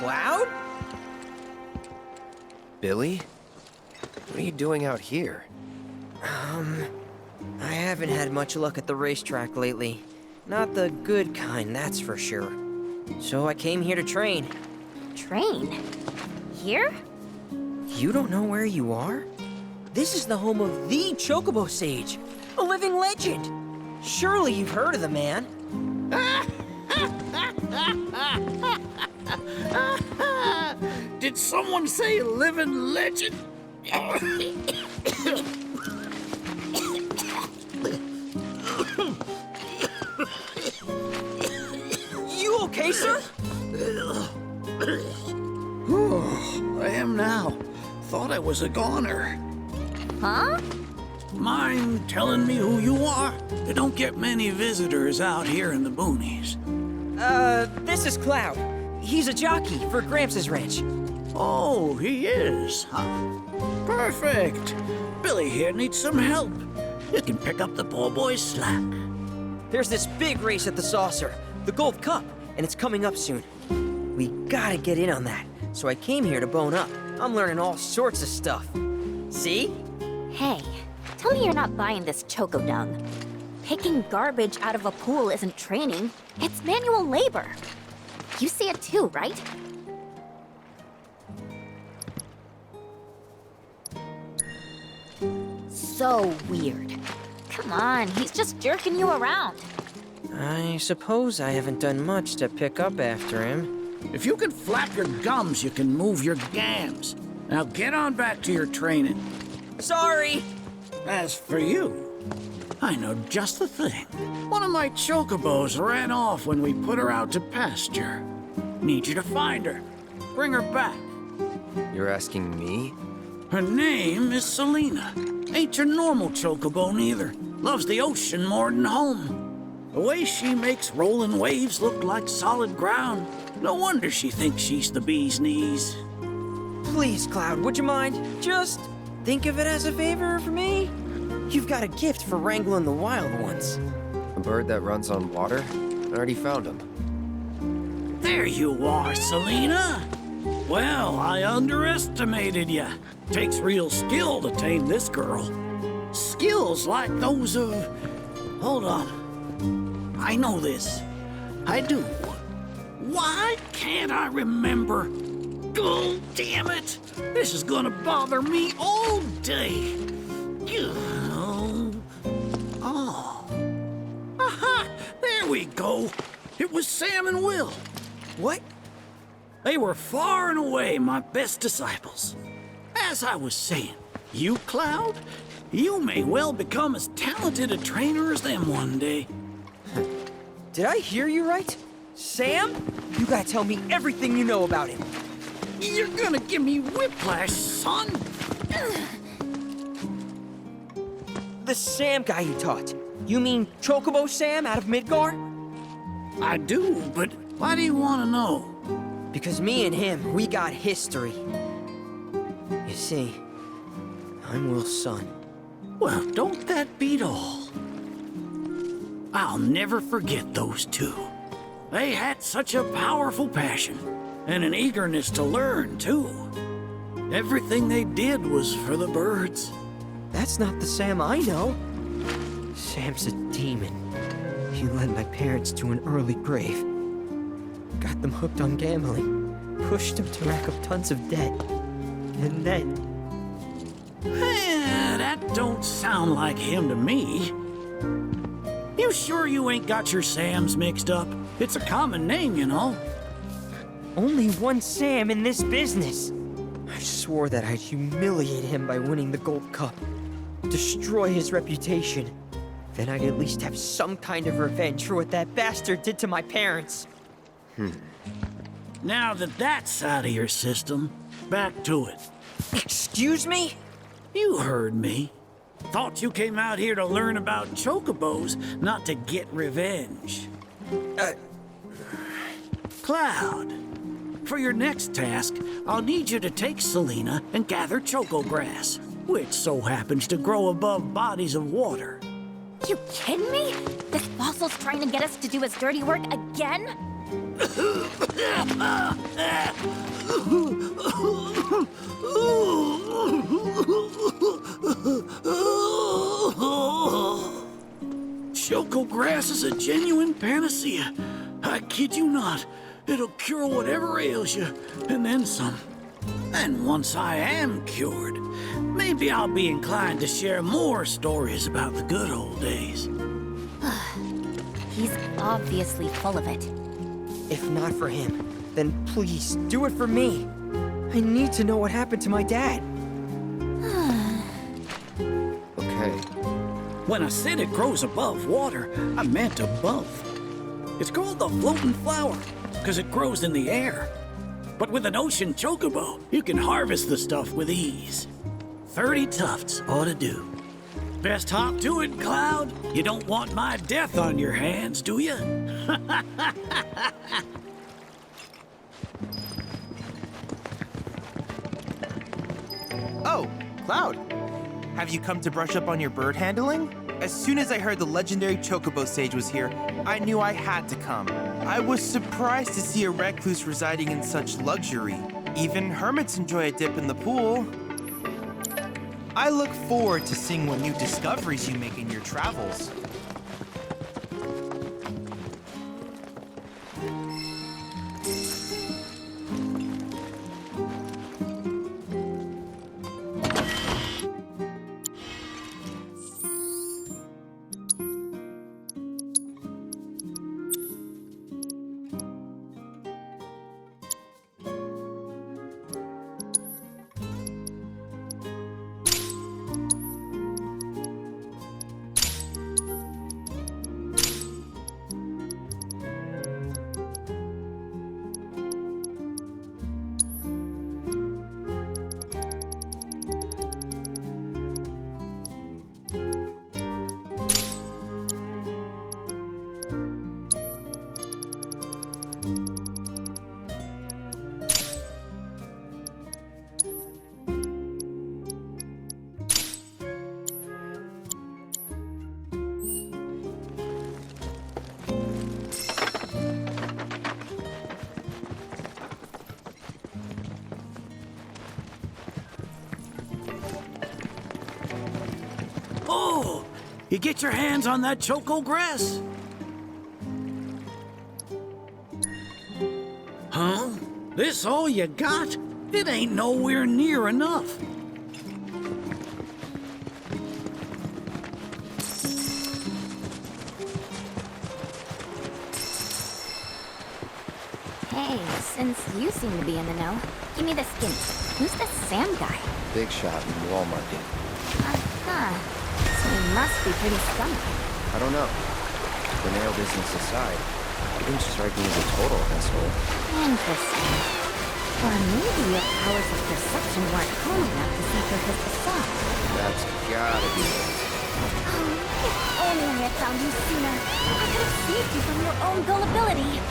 Cloud? Billy? What are you doing out here? I haven't had much luck at the racetrack lately. Not the good kind, that's for sure. So I came here to train. Train? Here? You don't know where you are? This is the home of the Chocobo Sage, a living legend. Surely you've heard of the man. Did someone say living legend? You okay, sir? I am now. Thought I was a goner. Huh? Mind telling me who you are? There don't get many visitors out here in the boonies. This is Cloud. He's a jockey for Gramps' ranch. Oh, he is, huh? Perfect. Billy here needs some help. You can pick up the poor boy's slack. There's this big race at the Saucer, the Gold Cup, and it's coming up soon. We gotta get in on that, so I came here to bone up. I'm learning all sorts of stuff. See? Hey, tell me you're not buying this choco dung. Picking garbage out of a pool isn't training, it's manual labor. You see it too, right? So weird. Come on, he's just jerking you around. I suppose I haven't done much to pick up after him. If you can flap your gums, you can move your gams. Now get on back to your training. Sorry! As for you, I know just the thing. One of my chocobos ran off when we put her out to pasture. Need you to find her. Bring her back. You're asking me? Her name is Selena. Ain't your normal chocobo neither. Loves the ocean more than home. The way she makes rolling waves look like solid ground. No wonder she thinks she's the bee's knees. Please, Cloud, would you mind? Just think of it as a favor for me. You've got a gift for wrangling the wild ones. A bird that runs on water? I already found him. There you are, Selena. Well, I underestimated ya. Takes real skill to tame this girl. Skills like those of... Hold on. I know this. I do. Why can't I remember? Oh, damn it! This is gonna bother me all day. Oh. Aha! There we go. It was Sam and Will. What? They were far and away my best disciples. As I was saying, you, Cloud, you may well become as talented a trainer as them one day. Did I hear you right? Sam? You gotta tell me everything you know about him. You're gonna give me whiplash, son. The Sam guy you taught. You mean Chocobo Sam out of Midgar? I do, but why do you want to know? Because me and him, we got history. You see, I'm Will's son. Well, don't that beat all? I'll never forget those two. They had such a powerful passion, and an eagerness to learn, too. Everything they did was for the birds. That's not the Sam I know. Sam's a demon. He led my parents to an early grave. Got them hooked on gambling. Pushed them to rack up tons of debt. And then... That don't sound like him to me. You sure you ain't got your Sams mixed up? It's a common name, you know. Only one Sam in this business. I swore that I'd humiliate him by winning the Gold Cup. Destroy his reputation. Then I'd at least have some kind of revenge for what that bastard did to my parents. Now that that's out of your system, back to it. Excuse me? You heard me. Thought you came out here to learn about chocobos, not to get revenge. Cloud, for your next task, I'll need you to take Selena and gather choco grass, which so happens to grow above bodies of water. You kidding me? This fossil's trying to get us to do his dirty work again? Choco grass is a genuine panacea. I kid you not. It'll cure whatever ails you, and then some. And once I am cured, maybe I'll be inclined to share more stories about the good old days. He's obviously full of it. If not for him, then please do it for me. I need to know what happened to my dad. Okay. When I said it grows above water, I meant above. It's called the floating flower, because it grows in the air. But with an ocean chocobo, you can harvest the stuff with ease. 30 tufts ought to do. Best hop to it, Cloud. You don't want my death on your hands, do you? Oh, Cloud. Have you come to brush up on your bird handling? As soon as I heard the legendary Chocobo Sage was here, I knew I had to come. I was surprised to see a recluse residing in such luxury. Even hermits enjoy a dip in the pool. I look forward to seeing what new discoveries you make in your travels. Oh, you get your hands on that choco grass? Huh? This all you got? It ain't nowhere near enough. Hey, since you seem to be in the know, give me the skin. Who's this Sam guy? Big shot in Walmart. Uh-huh. So he must be pretty scummy. I don't know. The nail business aside, he didn't strike me as a total asshole. Interesting. Or maybe your powers of perception weren't home enough to see through his facade. That's gotta be it. Oh, if only I had found you sooner. I could have saved you from your own gullibility.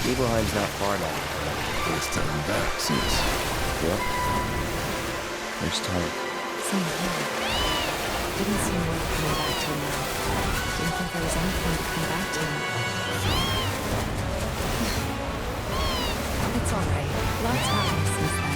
Nibelheim's not far now. It's time back, sis. Yep. There's time. Same here. Didn't seem worth coming back to now. Didn't think there was anything to come back to. It's alright. Lots happened since then.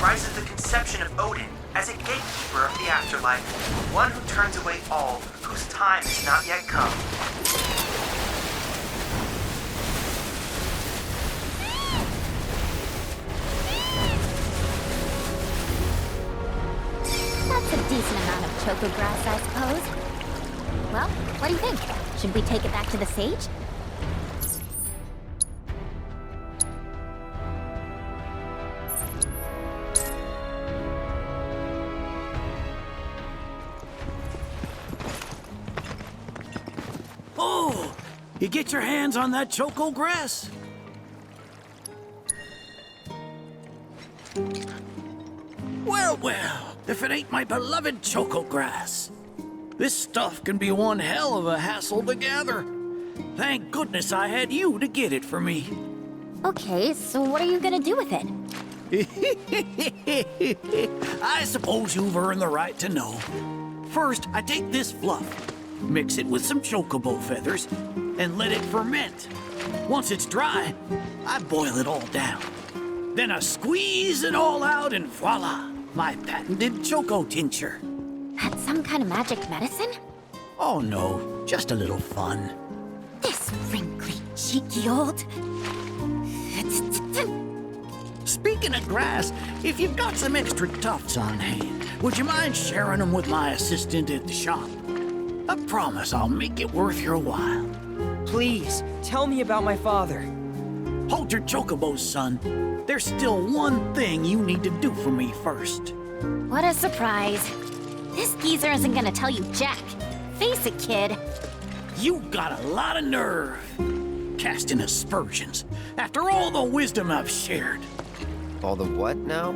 Arises the conception of Odin as a gatekeeper of the afterlife, one who turns away all whose time has not yet come. choco grass, I suppose. Well, what do you think? Should we take it back to the sage? Oh, you get your hands on that choco grass? Well, well, if it ain't my beloved choco grass. This stuff can be one hell of a hassle to gather. Thank goodness I had you to get it for me. Okay, so what are you gonna do with it? I suppose you've earned the right to know. First, I take this fluff, mix it with some chocobo feathers, and let it ferment. Once it's dry, I boil it all down. Then I squeeze it all out and voila, my patented choco tincture. That's some kind of magic medicine? Oh no, just a little fun. This wrinkly, cheeky old... Speaking of grass, if you've got some extra tufts on hand, would you mind sharing them with my assistant at the shop? I promise I'll make it worth your while. Please, tell me about my father. Hold your chocobos, son. There's still one thing you need to do for me first. What a surprise. This geezer isn't gonna tell you jack. Face it, kid. You got a lot of nerve. Casting aspersions after all the wisdom I've shared. All the what now?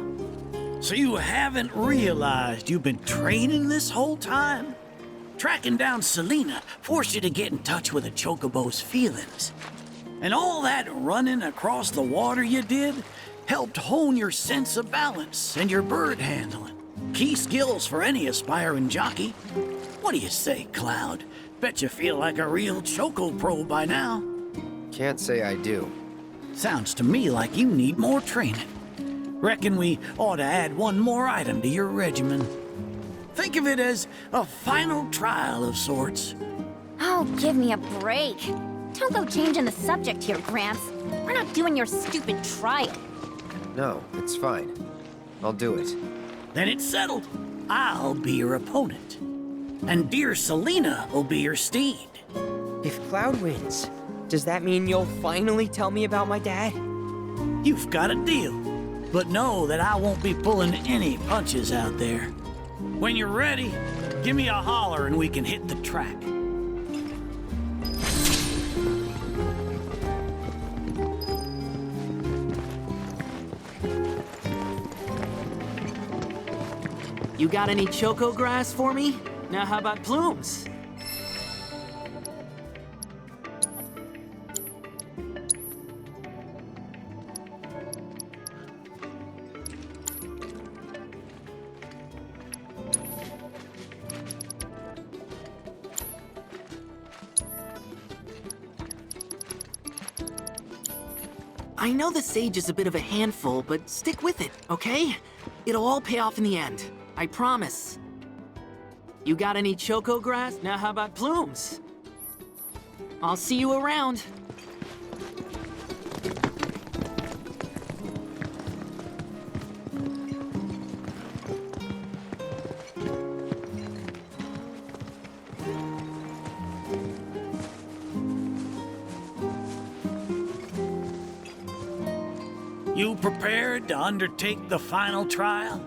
So you haven't realized you've been training this whole time? Tracking down Selena forced you to get in touch with a chocobo's feelings. And all that running across the water you did helped hone your sense of balance and your bird handling. Key skills for any aspiring jockey. What do you say, Cloud? Bet you feel like a real choco pro by now. Can't say I do. Sounds to me like you need more training. Reckon we ought to add one more item to your regimen. Think of it as a final trial of sorts. Oh, give me a break. Don't go changing the subject here, Gramps. We're not doing your stupid trial. No, it's fine. I'll do it. Then it's settled. I'll be your opponent. And dear Selena will be your steed. If Cloud wins, does that mean you'll finally tell me about my dad? You've got a deal. But know that I won't be pulling any punches out there. When you're ready, give me a holler and we can hit the track. You got any choco grass for me? Now how about plumes? I know the sage is a bit of a handful, but stick with it, okay? It'll all pay off in the end. I promise. You got any choco grass? Now how about plumes? I'll see you around. You prepared to undertake the final trial?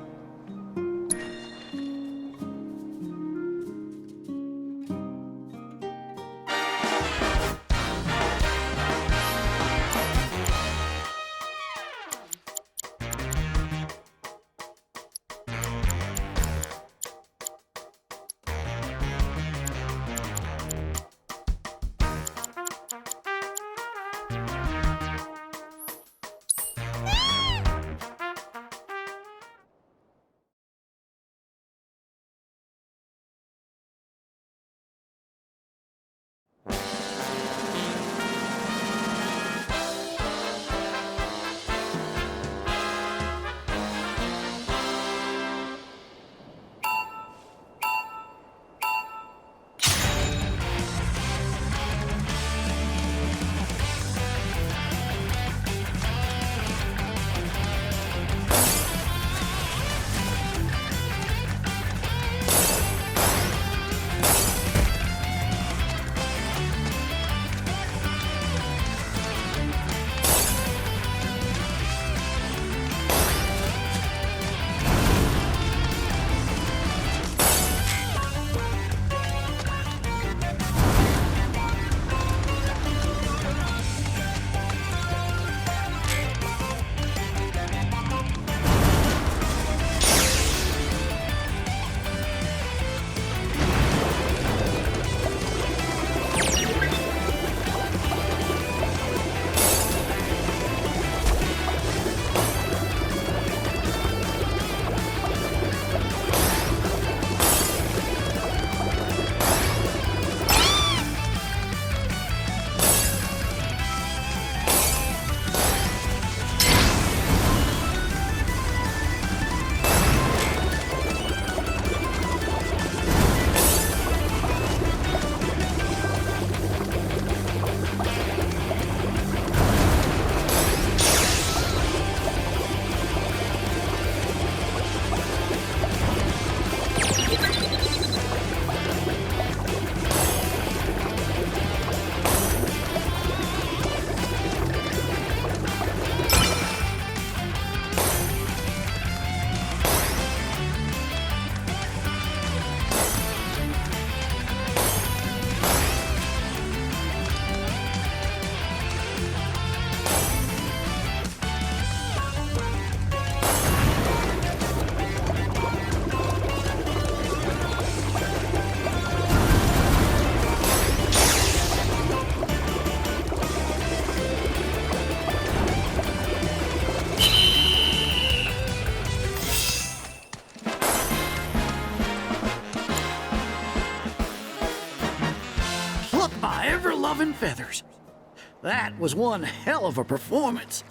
feathers. That was one hell of a performance.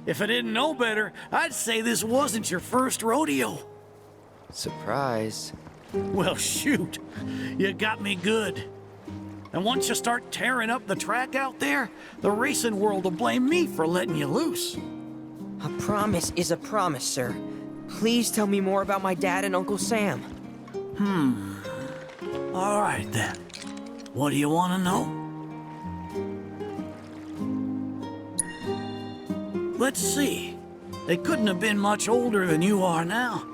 If I didn't know better, I'd say this wasn't your first rodeo. Surprise. Well, shoot. You got me good. And once you start tearing up the track out there, the racing world will blame me for letting you loose. A promise is a promise, sir. Please tell me more about my dad and Uncle Sam. All right, then. What do you want to know? Let's see. They couldn't have been much older than you are now.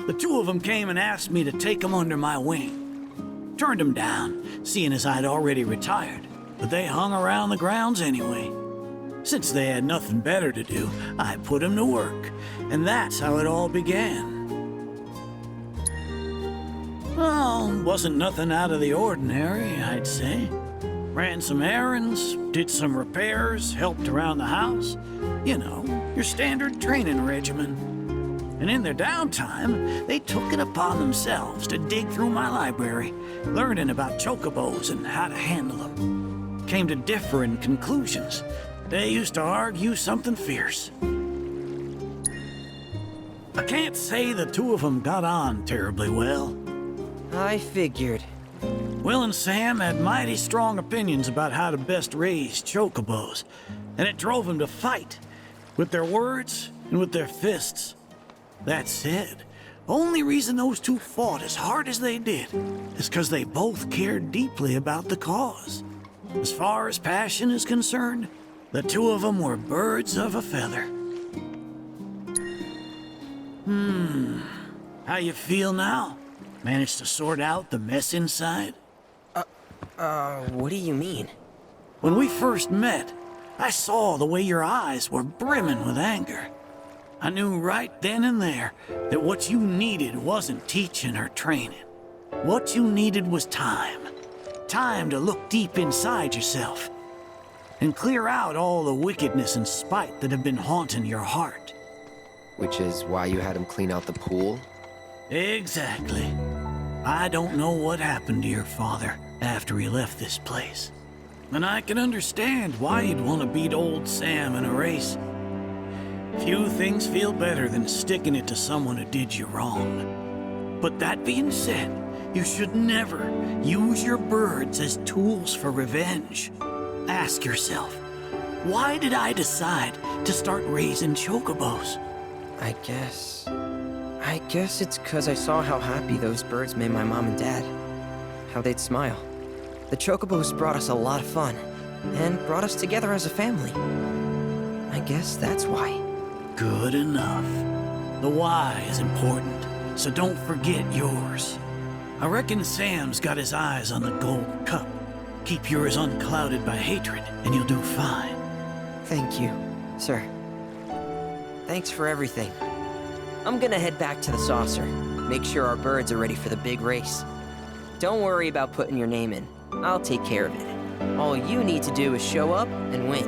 The two of them came and asked me to take them under my wing. Turned them down, seeing as I'd already retired, but they hung around the grounds anyway. Since they had nothing better to do, I put them to work, and that's how it all began. Well, wasn't nothing out of the ordinary, I'd say. Ran some errands, did some repairs, helped around the house. You know, your standard training regimen. And in their downtime, they took it upon themselves to dig through my library, learning about chocobos and how to handle them. Came to differing conclusions. They used to argue something fierce. I can't say the two of them got on terribly well. I figured. Will and Sam had mighty strong opinions about how to best raise chocobos, and it drove them to fight, with their words and with their fists. That said, only reason those two fought as hard as they did is because they both cared deeply about the cause. As far as passion is concerned, the two of them were birds of a feather. How you feel now? Managed to sort out the mess inside? What do you mean? When we first met, I saw the way your eyes were brimming with anger. I knew right then and there that what you needed wasn't teaching or training. What you needed was time. Time to look deep inside yourself and clear out all the wickedness and spite that have been haunting your heart. Which is why you had him clean out the pool? Exactly. I don't know what happened to your father after he left this place. And I can understand why you'd want to beat old Sam in a race. Few things feel better than sticking it to someone who did you wrong. But that being said, you should never use your birds as tools for revenge. Ask yourself, why did I decide to start raising chocobos? I guess it's because I saw how happy those birds made my mom and dad. How they'd smile. The chocobos brought us a lot of fun, and brought us together as a family. I guess that's why. Good enough. The why is important, so don't forget yours. I reckon Sam's got his eyes on the gold cup. Keep yours unclouded by hatred, and you'll do fine. Thank you, sir. Thanks for everything. I'm gonna head back to the saucer. Make sure our birds are ready for the big race. Don't worry about putting your name in. I'll take care of it. All you need to do is show up and win.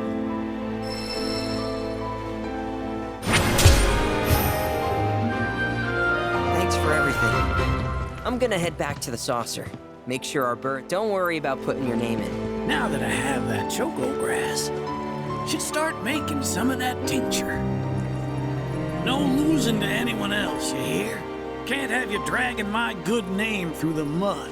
Thanks for everything. I'm gonna head back to the saucer. Make sure our bird... Don't worry about putting your name in. Now that I have that choco grass, should start making some of that tincture. No losing to anyone else, you hear? Can't have you dragging my good name through the mud.